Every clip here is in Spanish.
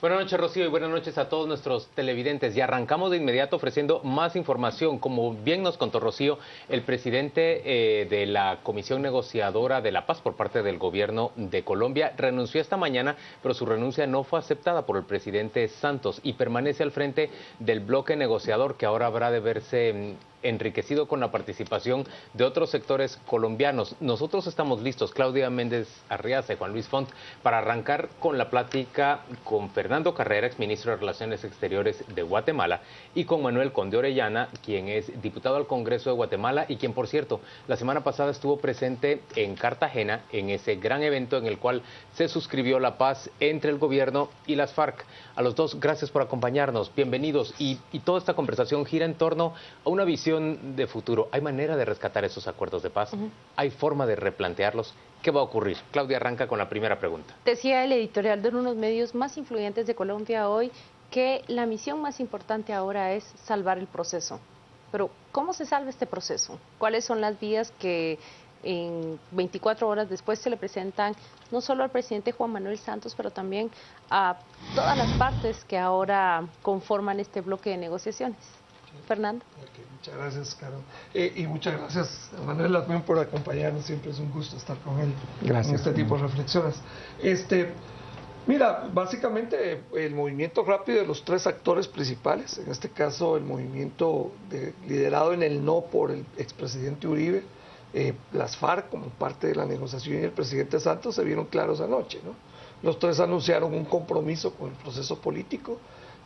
Buenas noches, Rocío, y buenas noches a todos nuestros televidentes. Y arrancamos de inmediato ofreciendo más información. Como bien nos contó Rocío, el presidente de la Comisión Negociadora de la Paz por parte del gobierno de Colombia renunció esta mañana, pero su renuncia no fue aceptada por el presidente Santos y permanece al frente del bloque negociador, que ahora habrá de verse enriquecido con la participación de otros sectores colombianos. Nosotros estamos listos, Claudia Méndez Arriaza y Juan Luis Font, para arrancar con la plática con Fernando Carrera, exministro de Relaciones Exteriores de Guatemala, y con Manuel Conde Orellana, quien es diputado al Congreso de Guatemala y quien, por cierto, la semana pasada estuvo presente en Cartagena en ese gran evento en el cual se suscribió la paz entre el gobierno y las FARC. A los dos, gracias por acompañarnos, bienvenidos. Y toda esta conversación gira en torno a una visión de futuro. ¿Hay manera de rescatar esos acuerdos de paz? ¿Hay forma de replantearlos? ¿Qué va a ocurrir? Claudia arranca con la primera pregunta. Decía el editorial de uno de los medios más influyentes de Colombia hoy que la misión más importante ahora es salvar el proceso. Pero, ¿cómo se salva este proceso? ¿Cuáles son las vías que en 24 horas después se le presentan no solo al presidente Juan Manuel Santos, pero también a todas las partes que ahora conforman este bloque de negociaciones? Fernando. Muchas gracias, Carol. Y muchas gracias a Manuel también por acompañarnos. Siempre es un gusto estar con él en este tipo de reflexiones. Mira, básicamente el movimiento rápido de los tres actores principales, en este caso el movimiento liderado en el no por el expresidente Uribe, las FARC como parte de la negociación y el presidente Santos se vieron claros anoche, ¿no? Los tres anunciaron un compromiso con el proceso político.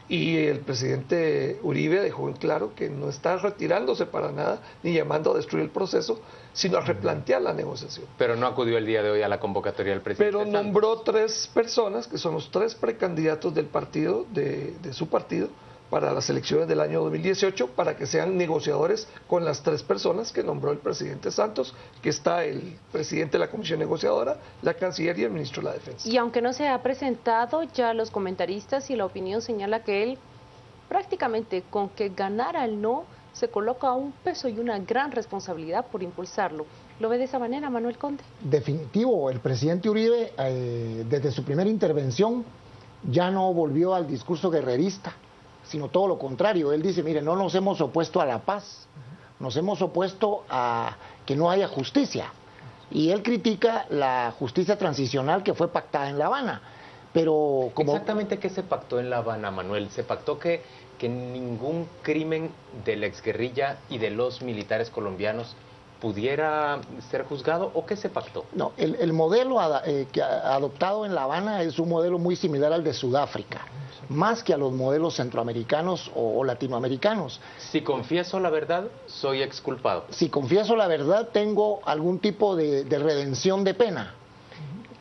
Y el presidente Uribe dejó en claro que no está retirándose para nada, ni llamando a destruir el proceso, sino a replantear la negociación. Pero no acudió el día de hoy a la convocatoria del presidente Pero Santos. nombró tres personas, que son los tres precandidatos del partido, de su partido, para las elecciones del año 2018, para que sean negociadores con las tres personas que nombró el presidente Santos, que está el presidente de la Comisión Negociadora, la canciller y el ministro de la Defensa. Y aunque no se ha presentado, ya los comentaristas y la opinión señala que él prácticamente con que ganara el no, se coloca un peso y una gran responsabilidad por impulsarlo. ¿Lo ve de esa manera, Manuel Conde? Definitivo, el presidente Uribe, desde su primera intervención, ya no volvió al discurso guerrerista, sino todo lo contrario. Él dice, mire, no nos hemos opuesto a la paz, nos hemos opuesto a que no haya justicia. Y él critica la justicia transicional que fue pactada en La Habana. Pero como... ¿Exactamente qué se pactó en La Habana, Manuel? ¿Se pactó que ningún crimen de la exguerrilla y de los militares colombianos pudiera ser juzgado, o qué se pactó? No, el modelo que ha adoptado en La Habana es un modelo muy similar al de Sudáfrica, más que a los modelos centroamericanos o latinoamericanos. Si confieso la verdad, soy exculpado. Si confieso la verdad, tengo algún tipo de redención de pena.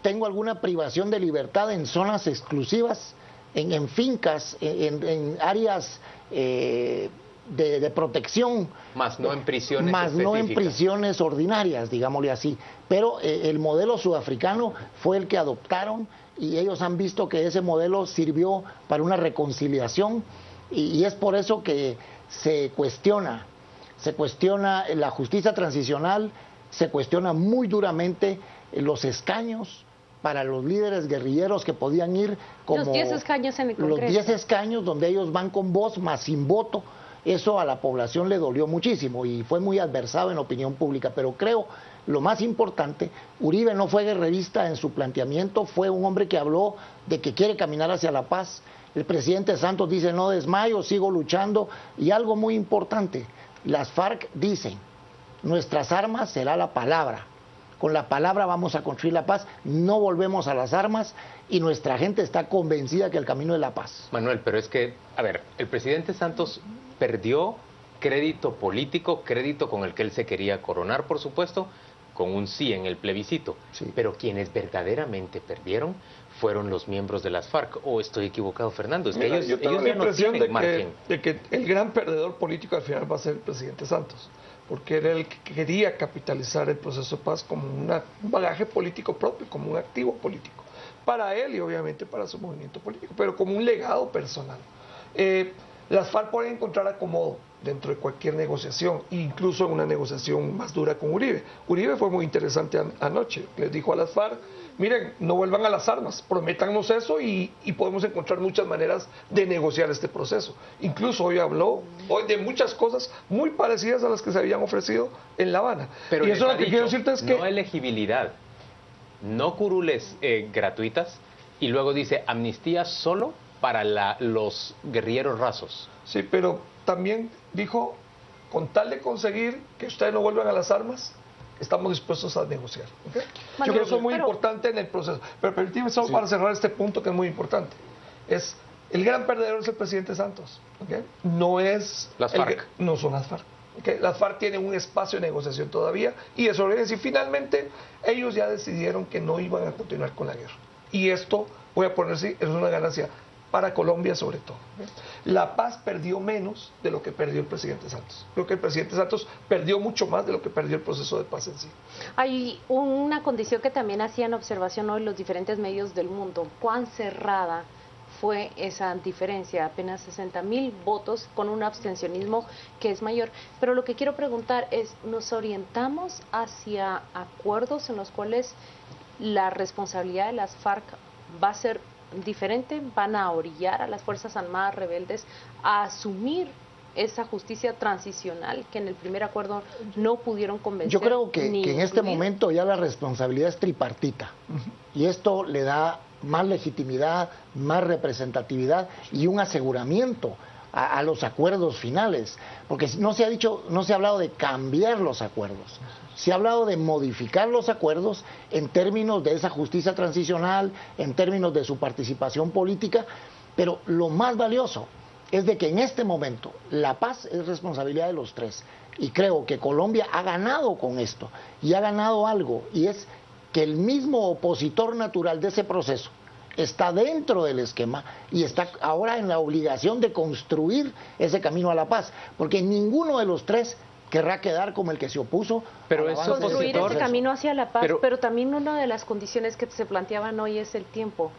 Tengo alguna privación de libertad en zonas exclusivas, en fincas, en áreas de protección. Más no en prisiones más específicas. No en prisiones ordinarias, digámosle así. Pero el modelo sudafricano fue el que adoptaron y ellos han visto que ese modelo sirvió para una reconciliación y es por eso que se cuestiona la justicia transicional, se cuestiona muy duramente los escaños para los líderes guerrilleros que podían ir como... Los 10 escaños en el Congreso. Los 10 escaños donde ellos van con voz más sin voto. Eso a la población le dolió muchísimo y fue muy adversado en la opinión pública, pero creo lo más importante, Uribe no fue guerrerista en su planteamiento, fue un hombre que habló de que quiere caminar hacia la paz. El presidente Santos dice no desmayo, sigo luchando, y algo muy importante, las FARC dicen, nuestras armas será la palabra, con la palabra vamos a construir la paz, no volvemos a las armas y nuestra gente está convencida que el camino es la paz. Manuel, pero es que, a ver, el presidente Santos perdió crédito político, crédito con el que él se quería coronar, por supuesto, con un sí en el plebiscito. Sí. Pero quienes verdaderamente perdieron fueron los miembros de las FARC. ¿O estoy equivocado, Fernando? Es que ellos tengo la impresión no tienen de que el gran perdedor político al final va a ser el presidente Santos, porque era el que quería capitalizar el proceso de paz como un bagaje político propio, como un activo político, para él y obviamente para su movimiento político, pero como un legado personal. Las FARC pueden encontrar acomodo dentro de cualquier negociación, incluso en una negociación más dura con Uribe. Uribe fue muy interesante anoche, les dijo a las FARC, miren, no vuelvan a las armas, prométannos eso y podemos encontrar muchas maneras de negociar este proceso. Incluso hoy habló de muchas cosas muy parecidas a las que se habían ofrecido en La Habana. Pero y eso lo que quiero decirte es que... no elegibilidad, no curules gratuitas, y luego dice amnistía solo para los guerrilleros rasos. Sí, pero también dijo, con tal de conseguir que ustedes no vuelvan a las armas, estamos dispuestos a negociar. ¿Okay? Yo creo que eso es muy importante en el proceso. Pero permíteme solo para cerrar este punto que es muy importante. El gran perdedor es el presidente Santos. ¿Okay? No es... Las FARC. No son las FARC. ¿Okay? Las FARC tienen un espacio de negociación todavía y desobediencia. Y finalmente ellos ya decidieron que no iban a continuar con la guerra. Y esto, voy a poner así, es una ganancia para Colombia sobre todo. La Paz perdió menos de lo que perdió el presidente Santos. Creo que el presidente Santos perdió mucho más de lo que perdió el proceso de paz en sí. Hay una condición que también hacían observación hoy los diferentes medios del mundo. ¿Cuán cerrada fue esa diferencia? Apenas 60,000 votos con un abstencionismo que es mayor. Pero lo que quiero preguntar es, ¿nos orientamos hacia acuerdos en los cuales la responsabilidad de las FARC va a ser diferente? ¿Van a orillar a las Fuerzas Armadas rebeldes a asumir esa justicia transicional que en el primer acuerdo no pudieron convencer? Yo creo que en este momento ya la responsabilidad es tripartita y esto le da más legitimidad, más representatividad y un aseguramiento a los acuerdos finales, porque no se ha hablado de cambiar los acuerdos, se ha hablado de modificar los acuerdos en términos de esa justicia transicional, en términos de su participación política, pero lo más valioso es de que en este momento la paz es responsabilidad de los tres y creo que Colombia ha ganado con esto y ha ganado algo, y es que el mismo opositor natural de ese proceso está dentro del esquema y está ahora en la obligación de construir ese camino a la paz, porque ninguno de los tres querrá quedar como el que se opuso. Pero eso construir ese camino hacia la paz, pero también una de las condiciones que se planteaban hoy es el tiempo.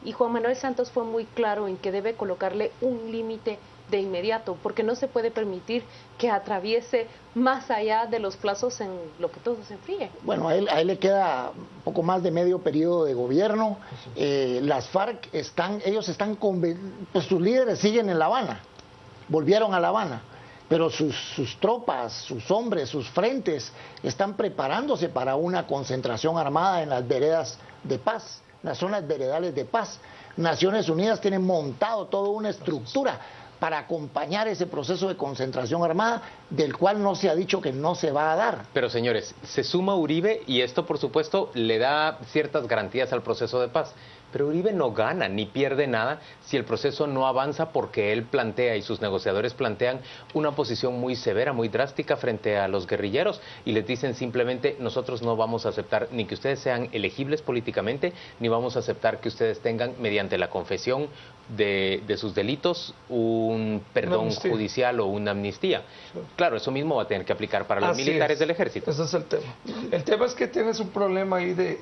Y Juan Manuel Santos fue muy claro en que debe colocarle un límite de inmediato, porque no se puede permitir que atraviese más allá de los plazos en lo que todo se enfríe. Bueno, a él le queda un poco más de medio periodo de gobierno. Las FARC ellos están pues sus líderes siguen en La Habana, volvieron a La Habana, pero sus tropas, sus hombres, sus frentes están preparándose para una concentración armada en las veredas de paz, las zonas veredales de paz. Naciones Unidas tiene montado toda una estructura para acompañar ese proceso de concentración armada, del cual no se ha dicho que no se va a dar. Pero señores, se suma Uribe y esto por supuesto le da ciertas garantías al proceso de paz. Pero Uribe no gana ni pierde nada si el proceso no avanza, porque él plantea y sus negociadores plantean una posición muy severa, muy drástica frente a los guerrilleros y les dicen simplemente: nosotros no vamos a aceptar ni que ustedes sean elegibles políticamente, ni vamos a aceptar que ustedes tengan, mediante la confesión de sus delitos, un perdón judicial o una amnistía. Sí. Claro, eso mismo va a tener que aplicar para los militares del ejército. Ese es el tema. El tema es que tienes un problema ahí de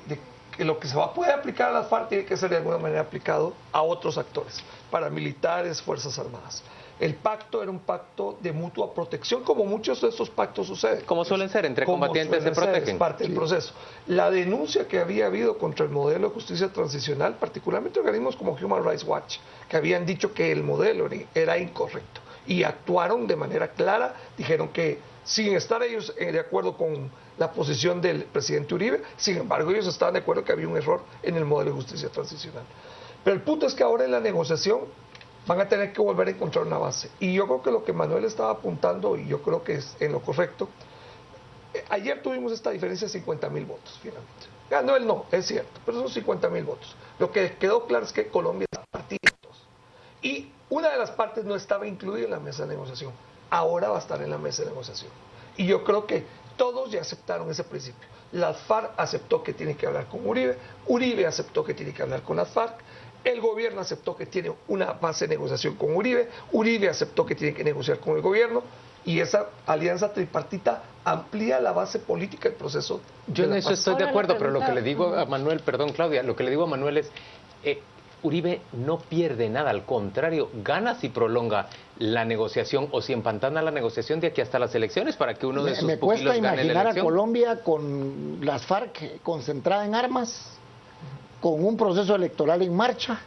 que lo que se puede aplicar a las FARC tiene que ser de alguna manera aplicado a otros actores, paramilitares, Fuerzas Armadas. El pacto era un pacto de mutua protección, como muchos de estos pactos suceden. Como suelen ser, entre combatientes se protegen. Es parte del proceso. La denuncia que había habido contra el modelo de justicia transicional, particularmente organismos como Human Rights Watch, que habían dicho que el modelo era incorrecto y actuaron de manera clara, dijeron que sin estar ellos de acuerdo con la posición del presidente Uribe, sin embargo ellos estaban de acuerdo que había un error en el modelo de justicia transicional. Pero el punto es que ahora en la negociación van a tener que volver a encontrar una base. Y yo creo que lo que Manuel estaba apuntando, y yo creo que es en lo correcto, ayer tuvimos esta diferencia de 50,000 votos finalmente. Ganó él, no, es cierto, pero son 50,000 votos. Lo que quedó claro es que Colombia está partida en dos. Y una de las partes no estaba incluida en la mesa de negociación. Ahora va a estar en la mesa de negociación. Y yo creo que todos ya aceptaron ese principio. Las FARC aceptó que tiene que hablar con Uribe, Uribe aceptó que tiene que hablar con las FARC, el gobierno aceptó que tiene una base de negociación con Uribe, Uribe aceptó que tiene que negociar con el gobierno, y esa alianza tripartita amplía la base política del proceso. Yo en eso estoy de acuerdo, pero lo que le digo a Manuel, perdón Claudia, lo que le digo a Manuel es... Uribe no pierde nada, al contrario, gana si prolonga la negociación o si empantana la negociación de aquí hasta las elecciones para que uno de sus Me cuesta pupilos gane la imaginar a elección. Colombia con las FARC concentrada en armas, con un proceso electoral en marcha.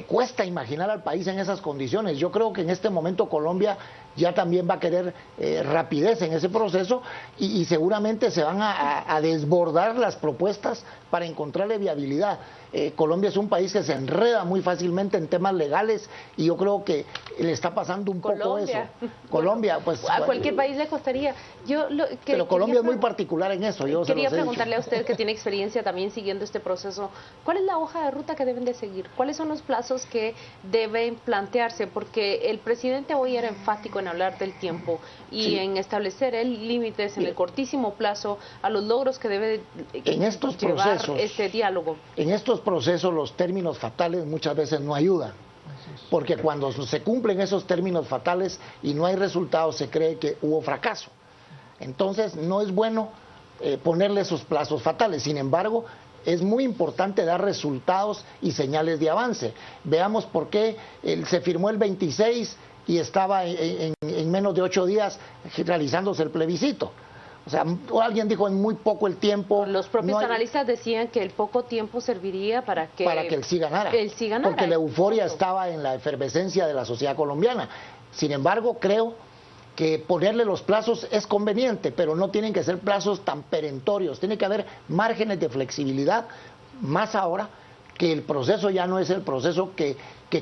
Cuesta imaginar al país en esas condiciones. Yo creo que en este momento Colombia ya también va a querer rapidez en ese proceso y seguramente se van a desbordar las propuestas para encontrarle viabilidad. Colombia es un país que se enreda muy fácilmente en temas legales y yo creo que le está pasando un poco eso. Colombia, pues a cualquier país le costaría. Pero Colombia es muy particular en eso. Yo quería preguntarle a usted, que tiene experiencia también siguiendo este proceso, ¿cuál es la hoja de ruta que deben de seguir? ¿Cuáles son los plazos que deben plantearse? Porque el presidente hoy era enfático en hablar del tiempo y en establecer límites en el cortísimo plazo a los logros que debe en estos llevar procesos, este diálogo. En estos procesos los términos fatales muchas veces no ayudan, porque cuando se cumplen esos términos fatales y no hay resultados se cree que hubo fracaso. Entonces no es bueno ponerle esos plazos fatales. Sin embargo, es muy importante dar resultados y señales de avance. Veamos por qué se firmó el 26 y estaba en menos de 8 días realizándose el plebiscito. O sea, alguien dijo en muy poco el tiempo. Los propios analistas decían que el poco tiempo serviría para que él sí ganara. Porque la euforia estaba en la efervescencia de la sociedad colombiana. Sin embargo, creo que ponerle los plazos es conveniente, pero no tienen que ser plazos tan perentorios. Tiene que haber márgenes de flexibilidad, más ahora que el proceso ya no es el proceso que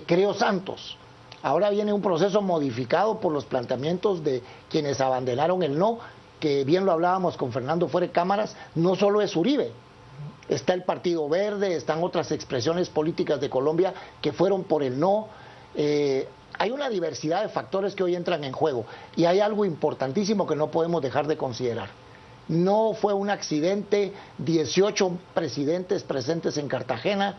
creó Santos. Ahora viene un proceso modificado por los planteamientos de quienes abanderaron el no, que bien lo hablábamos con Fernando fuera de cámaras, no solo es Uribe, está el Partido Verde, están otras expresiones políticas de Colombia que fueron por el no. Hay una diversidad de factores que hoy entran en juego y hay algo importantísimo que no podemos dejar de considerar. No fue un accidente, 18 presidentes presentes en Cartagena,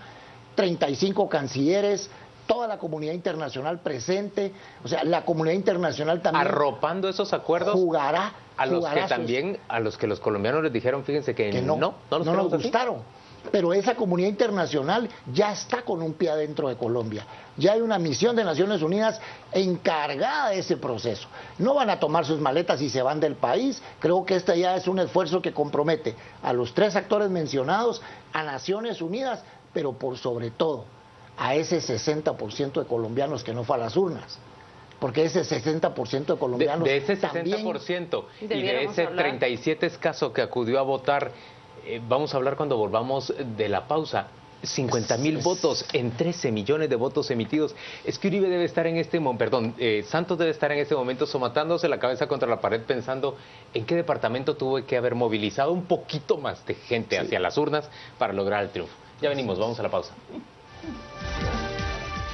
35 cancilleres, toda la comunidad internacional presente, o sea, la comunidad internacional también arropando esos acuerdos jugará a los que los colombianos les dijeron, fíjense que no nos gustaron. Pero esa comunidad internacional ya está con un pie adentro de Colombia. Ya hay una misión de Naciones Unidas encargada de ese proceso. No van a tomar sus maletas y se van del país. Creo que este ya es un esfuerzo que compromete a los 3 actores mencionados, a Naciones Unidas, pero por sobre todo a ese 60% de colombianos que no fue a las urnas. Porque ese 60% de colombianos de ese 60% y de ese 37 escaso que acudió a votar, vamos a hablar cuando volvamos de la pausa. 50,000 votos en 13 millones de votos emitidos. Es que Uribe debe estar en este momento, Santos debe estar en este momento somatándose la cabeza contra la pared pensando en qué departamento tuvo que haber movilizado un poquito más de gente hacia las urnas para lograr el triunfo. Ya venimos, vamos a la pausa.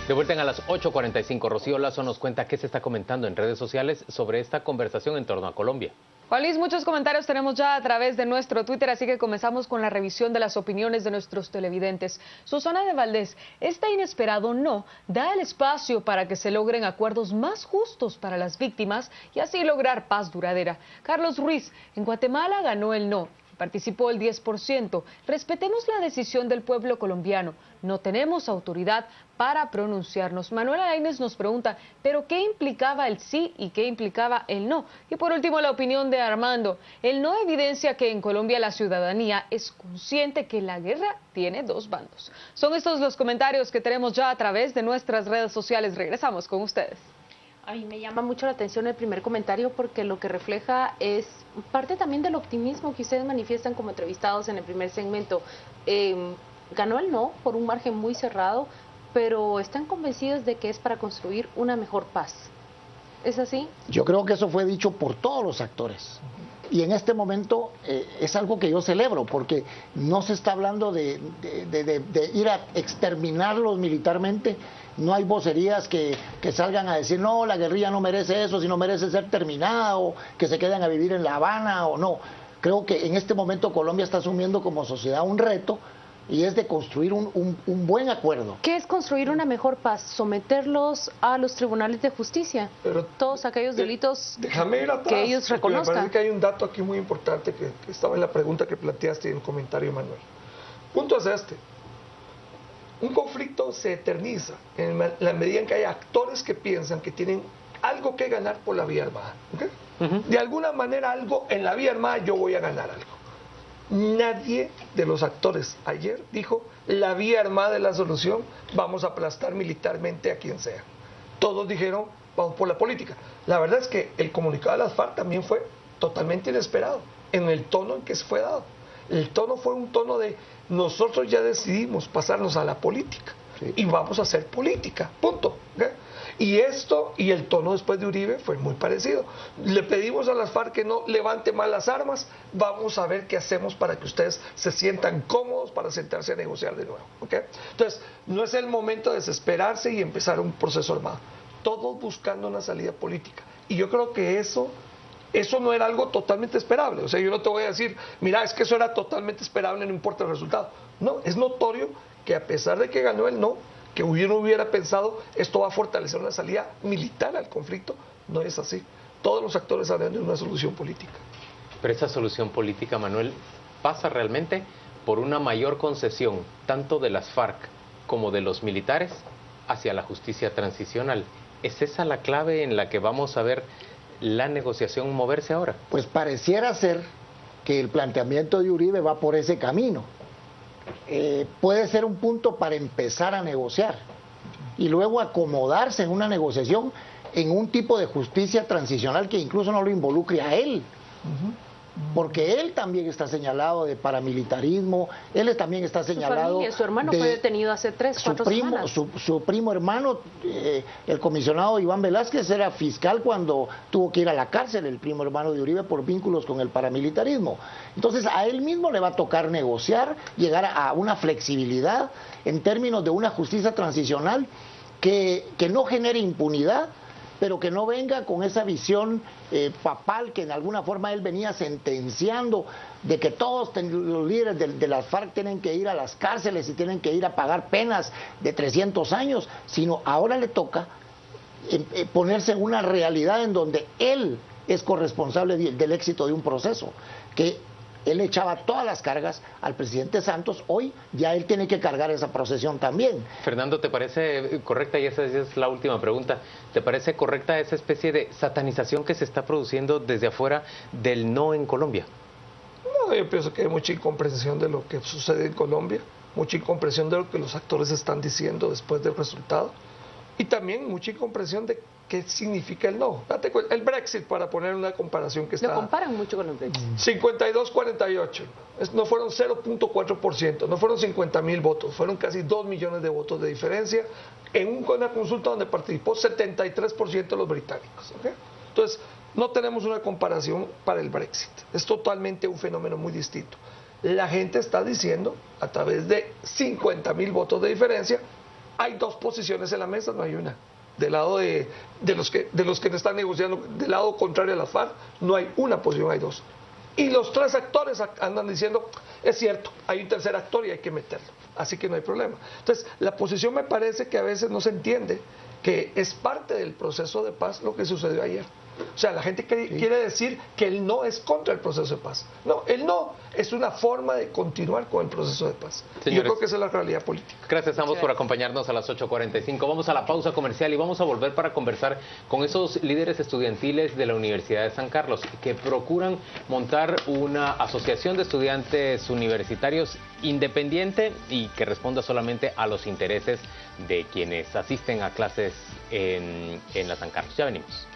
De vuelta a las 8:45, Rocío Lazo nos cuenta qué se está comentando en redes sociales sobre esta conversación en torno a Colombia. Juan Luis, muchos comentarios tenemos ya a través de nuestro Twitter, así que comenzamos con la revisión de las opiniones de nuestros televidentes. Susana de Valdés, este inesperado no da el espacio para que se logren acuerdos más justos para las víctimas y así lograr paz duradera. Carlos Ruiz, en Guatemala ganó el no. Participó el 10%. Respetemos la decisión del pueblo colombiano. No tenemos autoridad para pronunciarnos. Manuela Lainez nos pregunta, ¿pero qué implicaba el sí y qué implicaba el no? Y por último, la opinión de Armando. El no evidencia que en Colombia la ciudadanía es consciente que la guerra tiene 2 bandos. Son estos los comentarios que tenemos ya a través de nuestras redes sociales. Regresamos con ustedes. Ay, me llama mucho la atención el primer comentario porque lo que refleja es parte también del optimismo que ustedes manifiestan como entrevistados en el primer segmento. Ganó el no por un margen muy cerrado, pero están convencidos de que es para construir una mejor paz. ¿Es así? Yo creo que eso fue dicho por todos los actores. Y en este momento es algo que yo celebro, porque no se está hablando de ir a exterminarlos militarmente. No hay vocerías que salgan a decir, no, la guerrilla no merece eso, sino merece ser terminada, o que se queden a vivir en La Habana, o no. Creo que en este momento Colombia está asumiendo como sociedad un reto, y es de construir un buen acuerdo. ¿Qué es construir una mejor paz? ¿Someterlos a los tribunales de justicia? Pero todos aquellos delitos déjame ir atrás, que ellos reconozcan. Me parece que hay un dato aquí muy importante que estaba en la pregunta que planteaste y en el comentario, Manuel. Punto es este. un conflicto se eterniza en la medida en que hay actores que piensan que tienen algo que ganar por la vía armada. ¿Okay? De alguna manera algo en la vía armada yo voy a ganar algo. Nadie de los actores ayer dijo la vía armada es la solución, vamos a aplastar militarmente a quien sea. Todos dijeron vamos por la política. La verdad es que el comunicado de las FARC también fue totalmente inesperado en el tono en que se fue dado. El tono fue un tono de nosotros ya decidimos pasarnos a la política y vamos a hacer política, punto. ¿Okay? Y esto y el tono después de Uribe fue muy parecido. Le pedimos a las FARC que no levante más las armas, vamos a ver qué hacemos para que ustedes se sientan cómodos para sentarse a negociar de nuevo. ¿Okay? Entonces, no es el momento de desesperarse y empezar un proceso armado. Todos buscando una salida política. Y yo creo que eso no era algo totalmente esperable. O sea, yo no te voy a decir, mira, es que eso era totalmente esperable, no importa el resultado. No, es notorio que a pesar de que ganó el no, que uno hubiera pensado esto va a fortalecer una salida militar al conflicto, no es así. Todos los actores hablan de una solución política. Pero esa solución política, Manuel, pasa realmente por una mayor concesión, tanto de las FARC como de los militares, hacia la justicia transicional. ¿Es esa la clave en la que vamos a ver la negociación moverse ahora? Pues pareciera ser que el planteamiento de Uribe va por ese camino. Puede ser un punto para empezar a negociar y luego acomodarse en una negociación en un tipo de justicia transicional que incluso no lo involucre a él. Porque él también está señalado de paramilitarismo, él también está señalado... Su hermano fue detenido hace 3-4 semanas. Su primo hermano, el comisionado Iván Velázquez, era fiscal cuando tuvo que ir a la cárcel, el primo hermano de Uribe, por vínculos con el paramilitarismo. Entonces a él mismo le va a tocar negociar, llegar a una flexibilidad en términos de una justicia transicional que no genere impunidad, pero que no venga con esa visión papal que en alguna forma él venía sentenciando de que todos los líderes de las FARC tienen que ir a las cárceles y tienen que ir a pagar penas de 300 años, sino ahora le toca ponerse en una realidad en donde él es corresponsable del éxito de un proceso, que él echaba todas las cargas al presidente Santos, hoy ya él tiene que cargar esa procesión también. Fernando, ¿te parece correcta, y esa es la última pregunta, ¿te parece correcta esa especie de satanización que se está produciendo desde afuera del no en Colombia? No, yo pienso que hay mucha incomprensión de lo que sucede en Colombia, mucha incomprensión de lo que los actores están diciendo después del resultado, y también mucha incomprensión de qué significa el no. El Brexit, para poner una comparación que está... Lo comparan mucho con el Brexit. 52-48, no fueron 0.4%, no fueron 50,000 votos, fueron casi 2 millones de votos de diferencia en una consulta donde participó 73% de los británicos. ¿Okay? Entonces, no tenemos una comparación para el Brexit, es totalmente un fenómeno muy distinto. La gente está diciendo, a través de 50,000 votos de diferencia, hay dos posiciones en la mesa, no hay una. Del lado de los que no están negociando, del lado contrario a la FARC, no hay una posición, hay dos. Y los tres actores andan diciendo, es cierto, hay un tercer actor y hay que meterlo, así que no hay problema. Entonces, la posición me parece que a veces no se entiende que es parte del proceso de paz lo que sucedió ayer. O sea, la gente quiere decir que el no es contra el proceso de paz. No, el no es una forma de continuar con el proceso de paz. Señores, y yo creo que esa es la realidad política. Gracias a ambos por acompañarnos a las 8:45. Vamos a la pausa comercial y vamos a volver para conversar con esos líderes estudiantiles de la Universidad de San Carlos que procuran montar una asociación de estudiantes universitarios independiente y que responda solamente a los intereses de quienes asisten a clases en la San Carlos. Ya venimos.